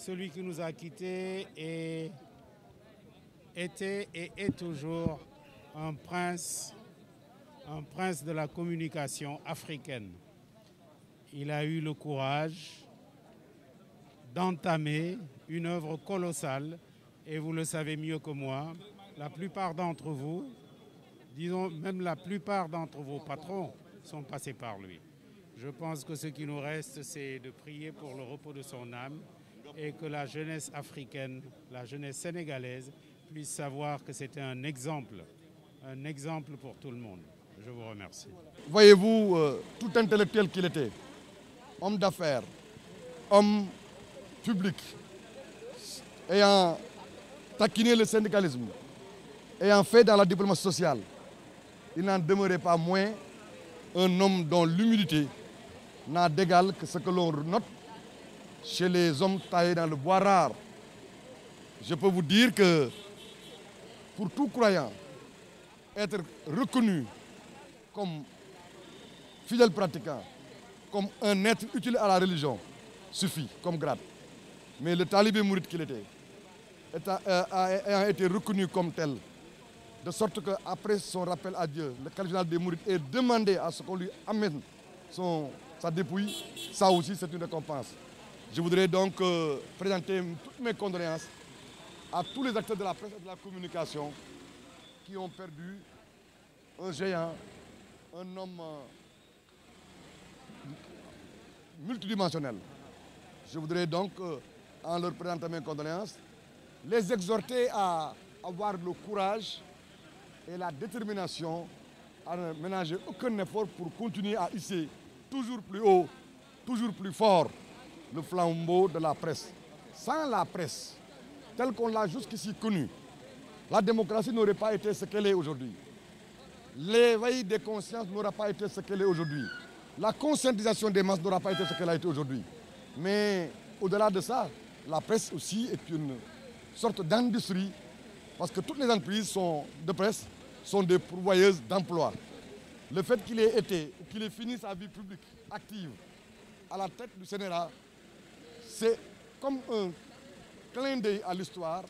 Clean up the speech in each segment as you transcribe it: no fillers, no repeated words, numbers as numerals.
celui qui nous a quittés était et est toujours un prince de la communication africaine. Il a eu le courage d'entamer une œuvre colossale et vous le savez mieux que moi, la plupart d'entre vous, disons même la plupart d'entre vos patrons sont passés par lui. Je pense que ce qui nous reste, c'est de prier pour le repos de son âme et que la jeunesse africaine, la jeunesse sénégalaise puisse savoir que c'était un exemple pour tout le monde. Je vous remercie. Voyez-vous, tout intellectuel qu'il était, homme d'affaires, homme public, ayant taquiné le syndicalisme, ayant fait dans la diplomatie sociale, il n'en demeurait pas moins un homme dont l'humilité n'a d'égal que ce que l'on note chez les hommes taillés dans le bois rare. Je peux vous dire que pour tout croyant, être reconnu comme fidèle pratiquant, comme un être utile à la religion, suffit comme grade. Mais le talibé mouride qu'il était, ayant été reconnu comme tel, de sorte qu'après son rappel à Dieu, le khalife général des mourides ait demandé à ce qu'on lui amène sa dépouille, ça aussi c'est une récompense. Je voudrais donc présenter toutes mes condoléances à tous les acteurs de la presse et de la communication qui ont perdu un géant, un homme multidimensionnel. Je voudrais donc, en leur présentant mes condoléances, les exhorter à avoir le courage et la détermination à ne ménager aucun effort pour continuer à hisser toujours plus haut, toujours plus fort le flambeau de la presse. Sans la presse, telle qu'on l'a jusqu'ici connue, la démocratie n'aurait pas été ce qu'elle est aujourd'hui. L'éveil des consciences n'aura pas été ce qu'elle est aujourd'hui. La conscientisation des masses n'aura pas été ce qu'elle a été aujourd'hui. Mais au-delà de ça, la presse aussi est une sorte d'industrie parce que toutes les entreprises de presse sont des pourvoyeuses d'emplois. Le fait qu'il ait été, ou qu'il ait fini sa vie publique active à la tête du CNRA, c'est comme un clin d'œil à l'histoire,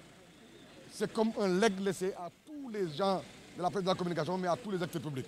c'est comme un legs laissé à tous les gens de la presse de la communication, mais à tous les acteurs publics.